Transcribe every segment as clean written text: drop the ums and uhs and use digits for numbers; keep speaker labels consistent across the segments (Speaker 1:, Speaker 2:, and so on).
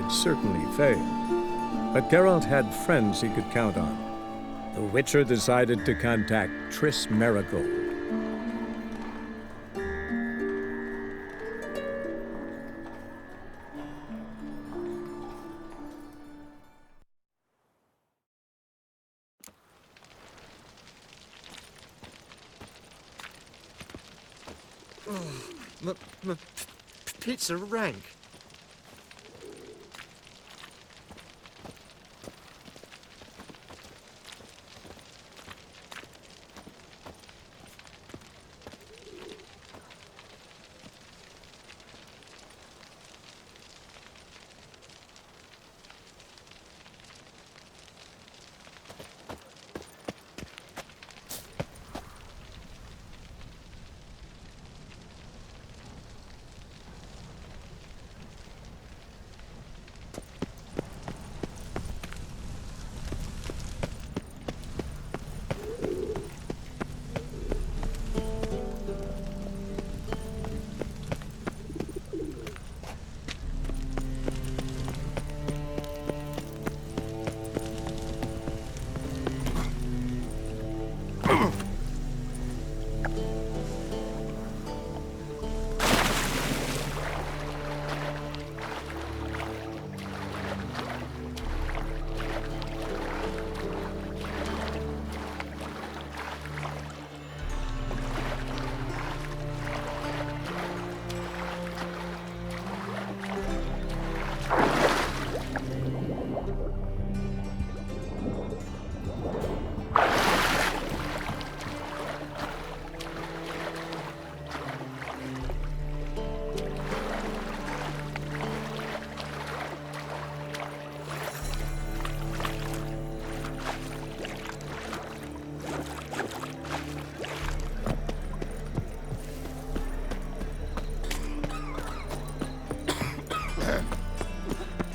Speaker 1: would certainly fail. But Geralt had friends he could count on. The Witcher decided to contact Triss Merigold.
Speaker 2: Pizza rank.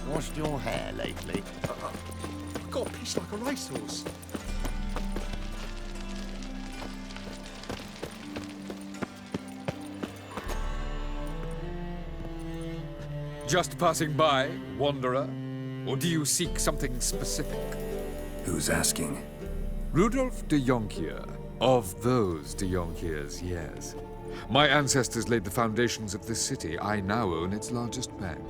Speaker 2: Washed your hair lately? Got a piece like a racehorse.
Speaker 3: Just passing by, wanderer? Or do you seek something specific?
Speaker 4: Who's asking?
Speaker 3: Rudolf de Jonkier. Of those de Jonkiers, yes. My ancestors laid the foundations of this city. I now own its largest bank.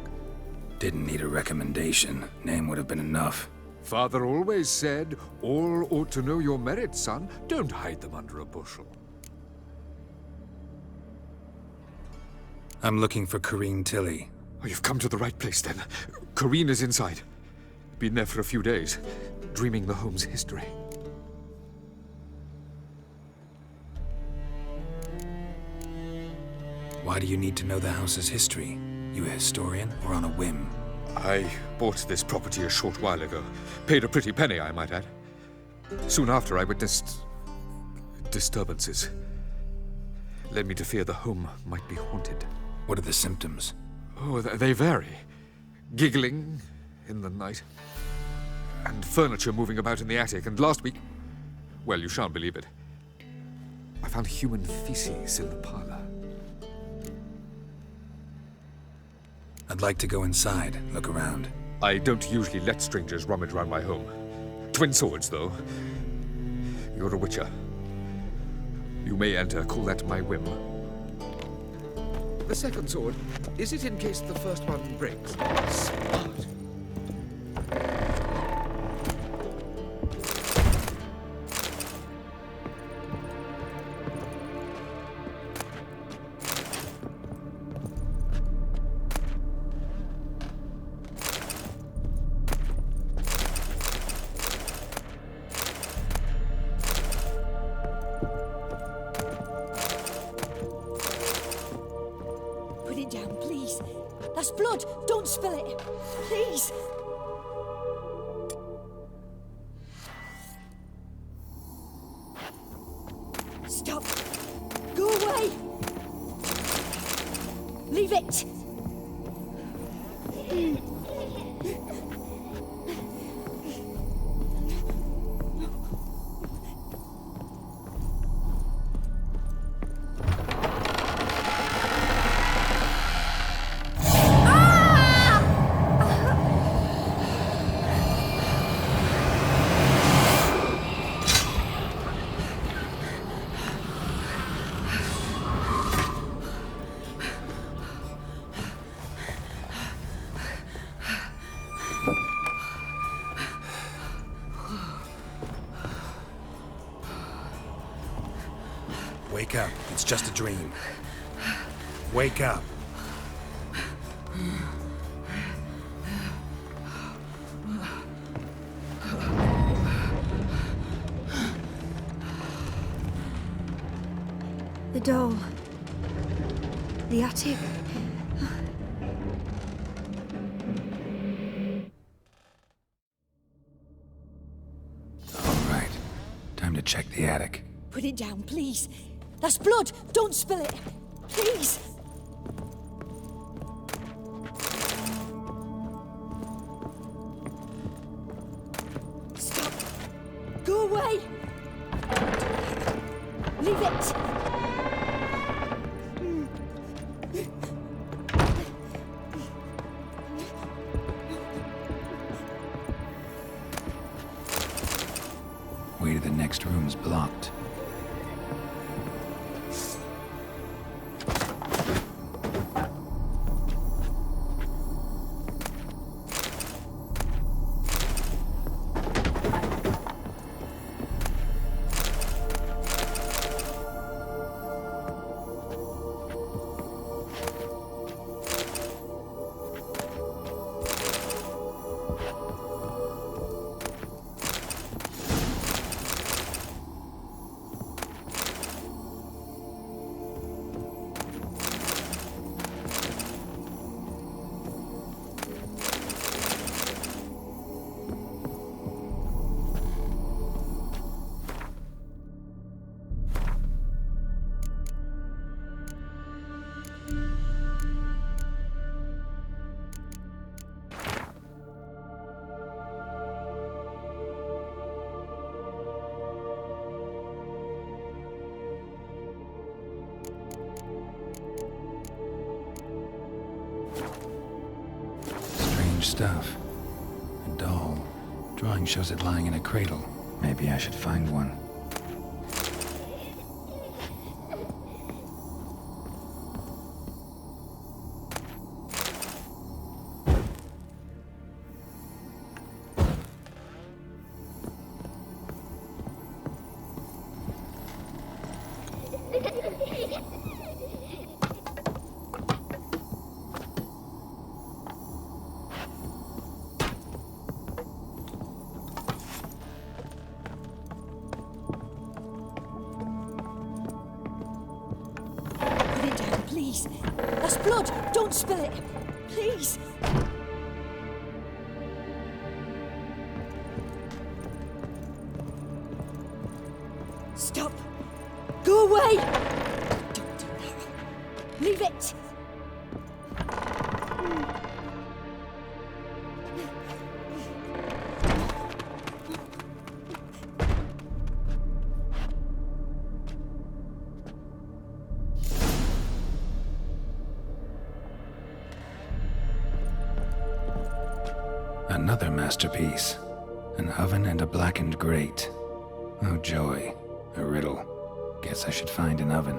Speaker 4: Didn't need a recommendation. Name would have been enough.
Speaker 3: Father always said, all ought to know your merits, son. Don't hide them under a bushel.
Speaker 4: I'm looking for Corrine Tilly.
Speaker 3: Oh, you've come to the right place, then. Corrine is inside. Been there for a few days, dreaming the home's history.
Speaker 4: Why do you need to know the house's history? You a historian, or on a whim?
Speaker 3: I bought this property a short while ago. Paid a pretty penny, I might add. Soon after, I witnessed disturbances. Led me to fear the home might be haunted.
Speaker 4: What are the symptoms?
Speaker 3: Oh, they vary. Giggling in the night. And furniture moving about in the attic. And last week, well, you shan't believe it, I found human feces in the parlor.
Speaker 4: I'd like to go inside, look around.
Speaker 3: I don't usually let strangers rummage around my home. Twin swords, though. You're a witcher. You may enter, call that my whim. The second sword, is it in case the first one breaks? Smart.
Speaker 5: Put it down, please. That's blood. Don't spill it. Please. Stop. Go away. Leave it.
Speaker 4: Wake up. It's just a dream. Wake up.
Speaker 6: The doll. The attic.
Speaker 4: All right. Time to check the attic.
Speaker 5: Put it down, please. That's blood. Don't spill it. Please. Stop. Go away. Leave it.
Speaker 4: Way to the next room's blocked. Stuff. A doll. Drawing shows it lying in a cradle. Maybe I should find one.
Speaker 5: Please. That's blood. Don't spill it. Please. Stop. Go away. Don't do that. Leave it.
Speaker 4: Another masterpiece. An oven and a blackened grate. Oh joy. A riddle. Guess I should find an oven.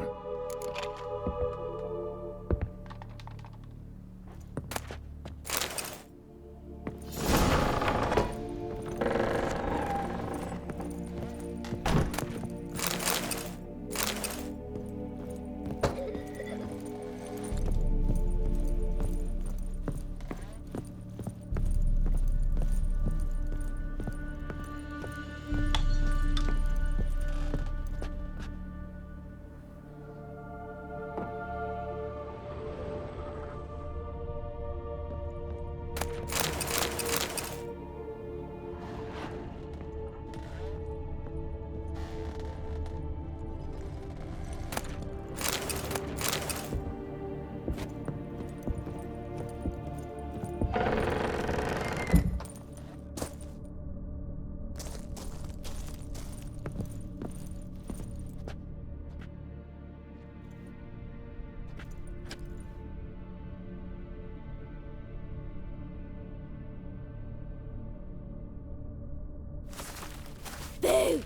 Speaker 7: Boo!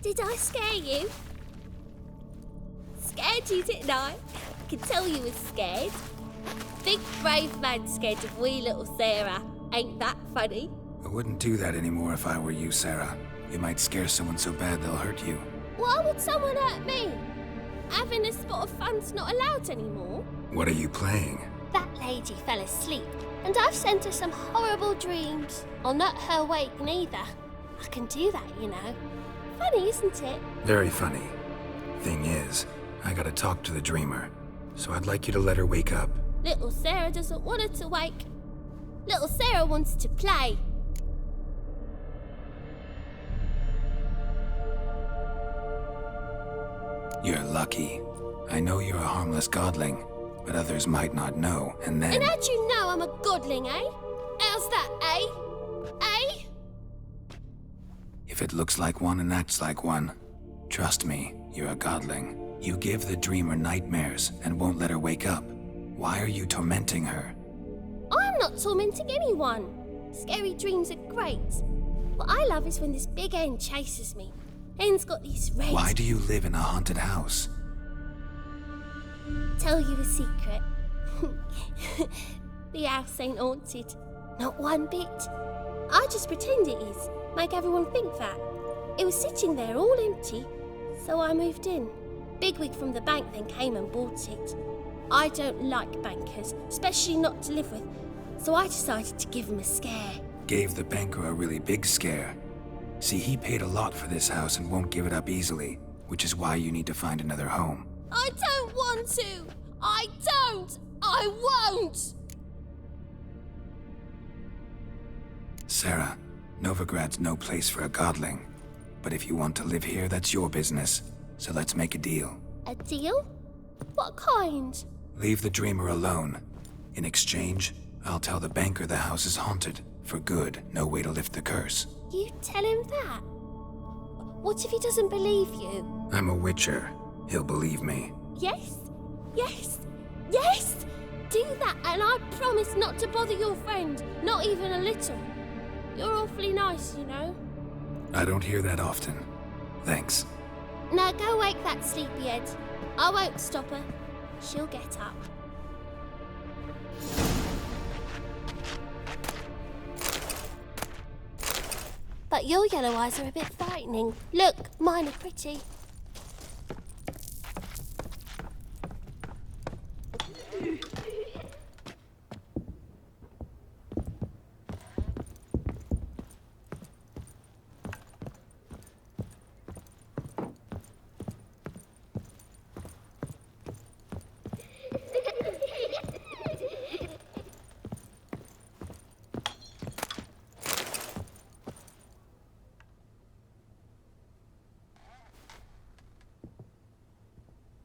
Speaker 7: Did I scare you? Scared you, didn't I? I can tell you was scared. Big brave man scared of wee little Sarah. Ain't that funny?
Speaker 4: I wouldn't do that anymore if I were you, Sarah. You might scare someone so bad they'll hurt you.
Speaker 7: Why would someone hurt me? Having a spot of fun's not allowed anymore.
Speaker 4: What are you playing?
Speaker 7: That lady fell asleep, and I've sent her some horrible dreams. I'll not her wake neither. I can do that, you know. Funny, isn't it?
Speaker 4: Very funny. Thing is, I gotta talk to the dreamer, so I'd like you to let her wake up.
Speaker 7: Little Sarah doesn't want her to wake. Little Sarah wants to play.
Speaker 4: You're lucky. I know you're a harmless godling, but others might not know, and then...
Speaker 7: And how'd you know I'm a godling, eh? How's that, eh? Eh?
Speaker 4: If it looks like one and acts like one, trust me, you're a godling. You give the dreamer nightmares and won't let her wake up. Why are you tormenting her?
Speaker 7: I'm not tormenting anyone. Scary dreams are great. What I love is when this big hen chases me. Hen's got these red...
Speaker 4: Why do you live in a haunted house?
Speaker 7: Tell you a secret. The house ain't haunted. Not one bit. I just pretend it is. Make everyone think that. It was sitting there all empty, so I moved in. Bigwig from the bank then came and bought it. I don't like bankers, especially not to live with, so I decided to give him a scare.
Speaker 4: Gave the banker a really big scare. See, he paid a lot for this house and won't give it up easily, which is why you need to find another home.
Speaker 7: I don't want to! I don't! I won't!
Speaker 4: Sarah, Novigrad's no place for a godling. But if you want to live here, that's your business. So let's make a deal.
Speaker 7: A deal? What kind?
Speaker 4: Leave the dreamer alone. In exchange, I'll tell the banker the house is haunted. For good, no way to lift the curse.
Speaker 7: You tell him that? What if he doesn't believe you?
Speaker 4: I'm a witcher. He'll believe me.
Speaker 7: Yes? Yes? Yes! Do that and I promise not to bother your friend. Not even a little. You're awfully nice, you know.
Speaker 4: I don't hear that often. Thanks.
Speaker 7: Now go wake that sleepyhead. I won't stop her. She'll get up. But your yellow eyes are a bit frightening. Look, mine are pretty.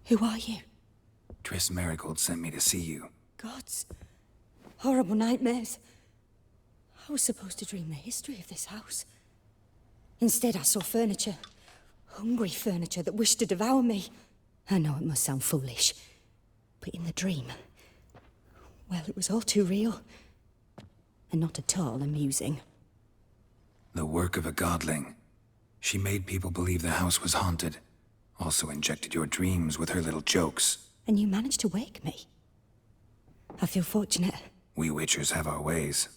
Speaker 5: Who are you?
Speaker 4: Triss Marigold sent me to see you.
Speaker 5: Gods. Horrible nightmares. I was supposed to dream the history of this house. Instead, I saw furniture. Hungry furniture that wished to devour me. I know it must sound foolish, but in the dream, well, it was all too real. And not at all amusing.
Speaker 4: The work of a godling. She made people believe the house was haunted. Also injected your dreams with her little jokes.
Speaker 5: And you managed to wake me. I feel fortunate.
Speaker 4: We witchers have our ways.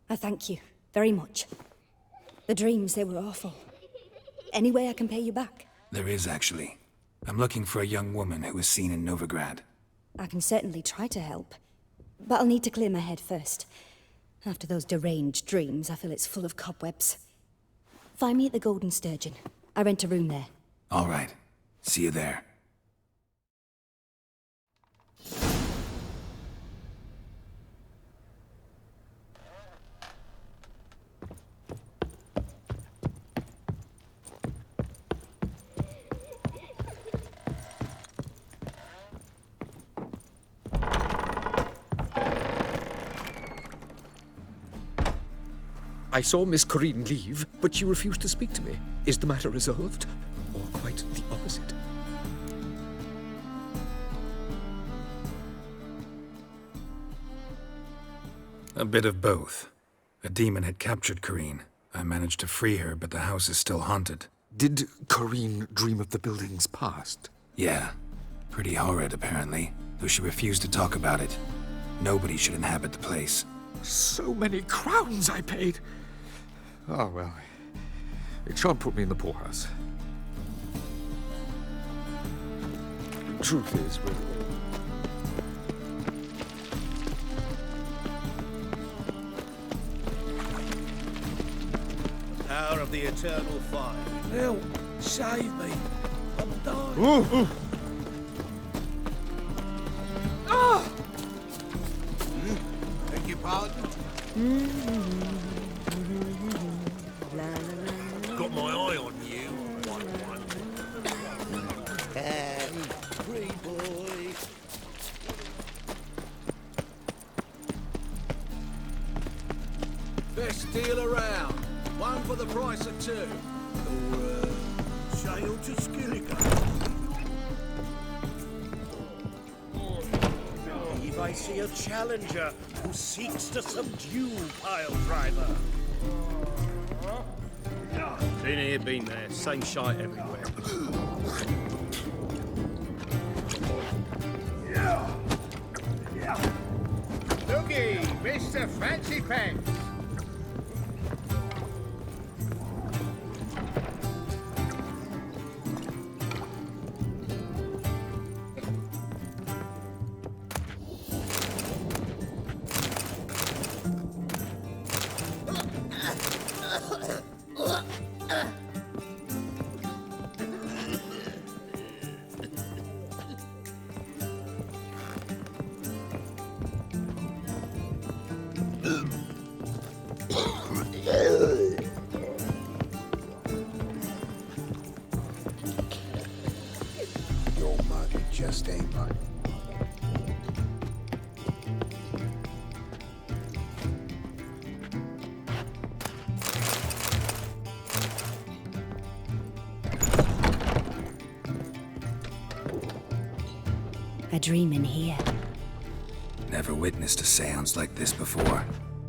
Speaker 5: I thank you very much. The dreams, they were awful. Any way I can pay you back?
Speaker 4: There is, actually. I'm looking for a young woman who was seen in Novigrad.
Speaker 5: I can certainly try to help. But I'll need to clear my head first. After those deranged dreams, I feel it's full of cobwebs. Find me at the Golden Sturgeon. I rent a room there.
Speaker 4: All right. See you there.
Speaker 3: I saw Miss Corinne leave, but she refused to speak to me. Is the matter resolved? Or quite the opposite?
Speaker 4: A bit of both. A demon had captured Corinne. I managed to free her, but the house is still haunted.
Speaker 3: Did Corinne dream of the building's past?
Speaker 4: Yeah. Pretty horrid, apparently, though she refused to talk about it. Nobody should inhabit the place.
Speaker 3: So many crowns I paid! Oh, well. It shan't put me in the poorhouse.
Speaker 2: Truth is, we're
Speaker 8: Power of the eternal fire.
Speaker 2: Help! Save me! I'm dying!
Speaker 8: Beg your pardon? Got my eye on you, one. Free boy. Best deal around. One for the price of two. Or, sail to Skilligan. Believe I see a challenger who seeks to subdue Pile Driver. Been here, been there. Same shite everywhere. Looky, Mr. Fancy Pants.
Speaker 2: Your money just ain't money.
Speaker 5: A dream in here.
Speaker 4: Never witnessed a seance like this before,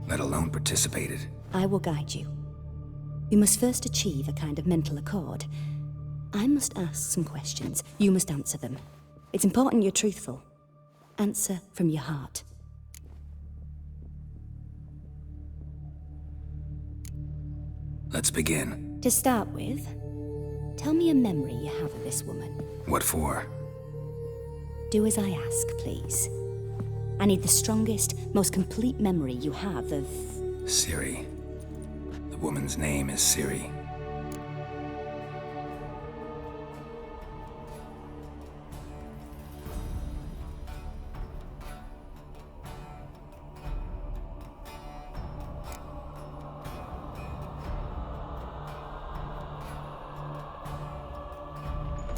Speaker 4: let alone participated.
Speaker 5: I will guide you. We must first achieve a kind of mental accord. I must ask some questions. You must answer them. It's important you're truthful. Answer from your heart.
Speaker 4: Let's begin.
Speaker 5: To start with, tell me a memory you have of this woman.
Speaker 4: What for?
Speaker 5: Do as I ask, please. I need the strongest, most complete memory you have of...
Speaker 4: Ciri. The woman's name is Ciri.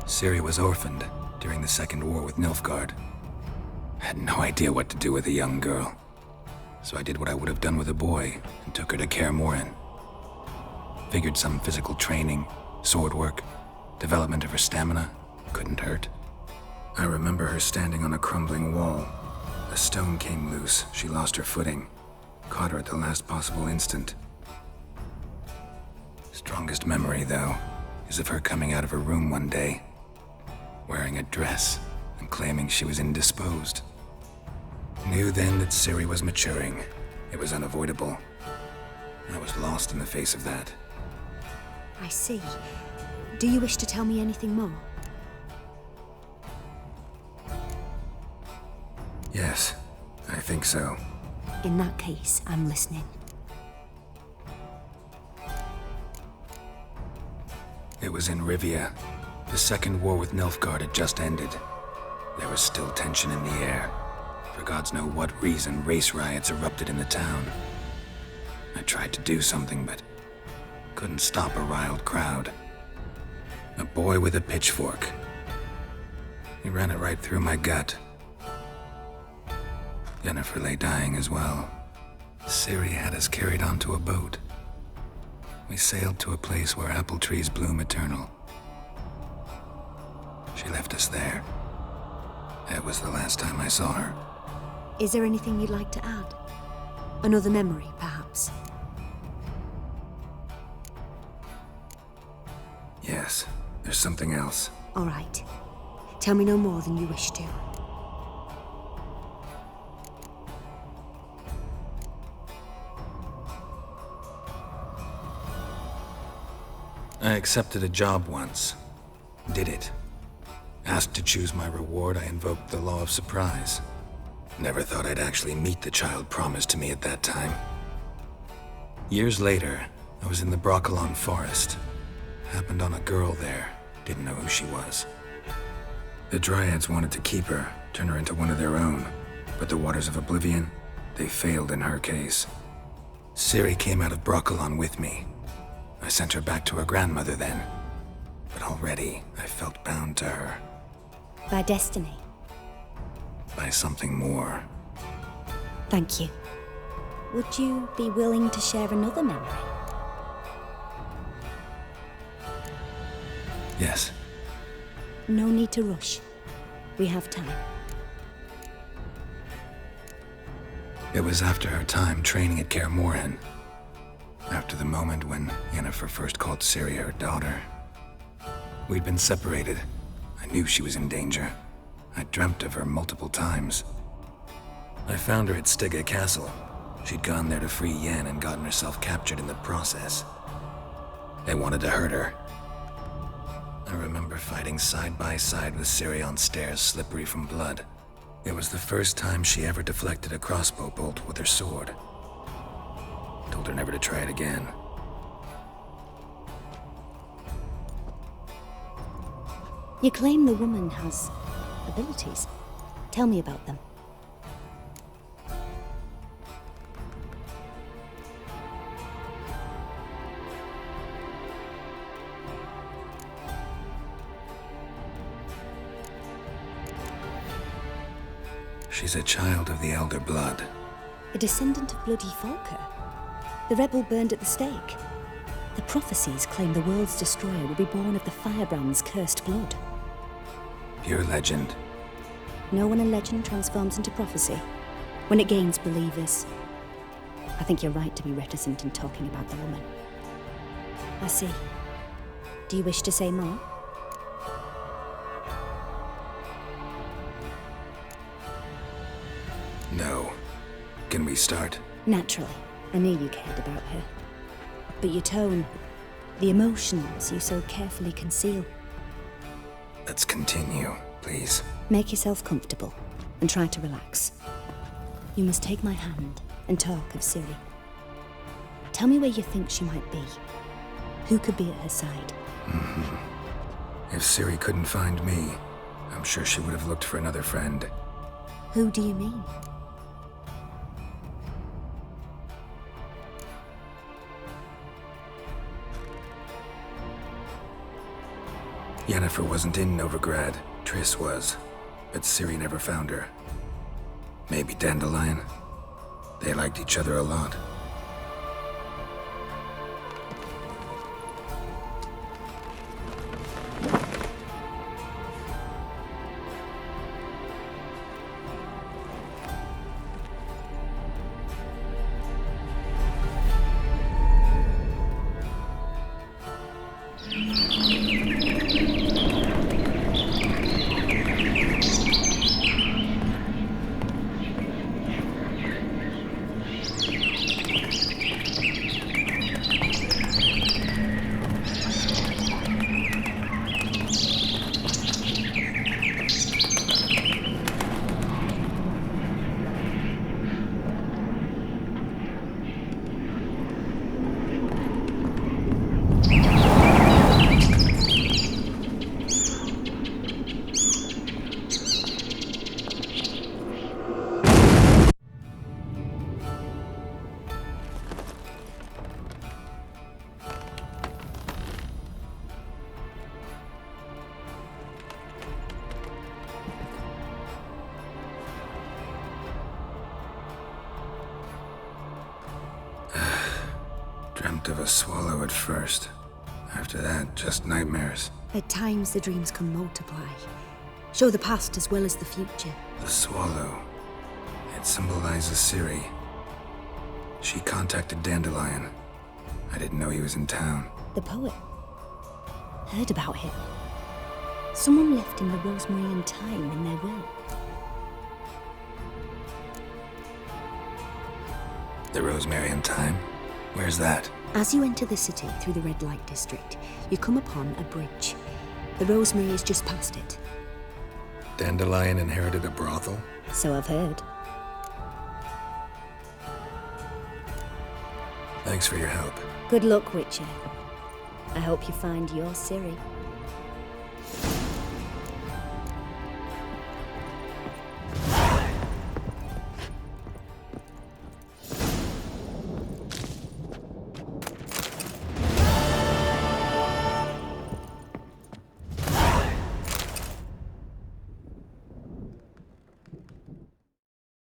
Speaker 4: Ciri was orphaned during the Second War with Nilfgaard. I had no idea what to do with a young girl. So I did what I would have done with a boy and took her to Kaer Morhen. Figured some physical training, sword work, development of her stamina couldn't hurt. I remember her standing on a crumbling wall. A stone came loose, she lost her footing. Caught her at the last possible instant. Strongest memory, though, is of her coming out of her room one day, wearing a dress and claiming she was indisposed. Knew then that Ciri was maturing. It was unavoidable. I was lost in the face of that.
Speaker 6: I see. Do you wish to tell me anything more?
Speaker 4: Yes, I think so.
Speaker 6: In that case, I'm listening.
Speaker 4: It was in Rivia. The Second War with Nilfgaard had just ended. There was still tension in the air. For gods know what reason, race riots erupted in the town. I tried to do something, but couldn't stop a riled crowd. A boy with a pitchfork. He ran it right through my gut. Yennefer lay dying as well. Ciri had us carried onto a boat. We sailed to a place where apple trees bloom eternal. She left us there. That was the last time I saw her.
Speaker 6: Is there anything you'd like to add? Another memory, perhaps?
Speaker 4: Yes, there's something else.
Speaker 6: All right. Tell me no more than you wish to.
Speaker 4: I accepted a job once. Did it. Asked to choose my reward, I invoked the law of surprise. Never thought I'd actually meet the child promised to me at that time. Years later, I was in the Broccolon forest. Happened on a girl there. Didn't know who she was. The Dryads wanted to keep her, turn her into one of their own. But the Waters of Oblivion, they failed in her case. Ciri came out of Broccolon with me. I sent her back to her grandmother then. But already, I felt bound to her.
Speaker 6: By destiny.
Speaker 4: By something more.
Speaker 6: Thank you. Would you be willing to share another memory?
Speaker 4: Yes.
Speaker 6: No need to rush. We have time.
Speaker 4: It was after her time training at Kaer Morhen. After the moment when Yennefer first called Ciri her daughter. We'd been separated. I knew she was in danger. I dreamt of her multiple times. I found her at Stygga Castle. She'd gone there to free Yen and gotten herself captured in the process. They wanted to hurt her. I remember fighting side by side with Ciri on stairs slippery from blood. It was the first time she ever deflected a crossbow bolt with her sword. Told her never to try it again.
Speaker 6: You claim the woman has abilities. Tell me about them.
Speaker 4: She's a child of the Elder Blood.
Speaker 6: A descendant of bloody Falker. The rebel burned at the stake. The prophecies claim the world's destroyer will be born of the Firebrand's cursed blood.
Speaker 4: Pure legend.
Speaker 6: Know when a legend transforms into prophecy? When it gains believers. I think you're right to be reticent in talking about the woman. I see. Do you wish to say more?
Speaker 4: No. Can we start?
Speaker 6: Naturally. I knew you cared about her. But your tone, the emotions you so carefully conceal.
Speaker 4: Let's continue, please.
Speaker 6: Make yourself comfortable and try to relax. You must take my hand and talk of Ciri. Tell me where you think she might be. Who could be at her side?
Speaker 4: If Ciri couldn't find me, I'm sure she would have looked for another friend.
Speaker 6: Who do you mean?
Speaker 4: Yennefer wasn't in Novigrad. Triss was. But Ciri never found her. Maybe Dandelion. They liked each other a lot. Dreamt of a swallow at first. After that, just nightmares.
Speaker 6: At times the dreams can multiply. Show the past as well as the future.
Speaker 4: The swallow. It symbolizes Ciri. She contacted Dandelion. I didn't know he was in town.
Speaker 6: The poet. Heard about him. Someone left him the rosemary and thyme in their will.
Speaker 4: The Rosemary and Thyme? Where's that?
Speaker 6: As you enter the city through the red light district, you come upon a bridge. The rosemary is just past it.
Speaker 4: Dandelion inherited a brothel?
Speaker 6: So I've heard.
Speaker 4: Thanks for your help.
Speaker 6: Good luck, Witcher. I hope you find your Ciri.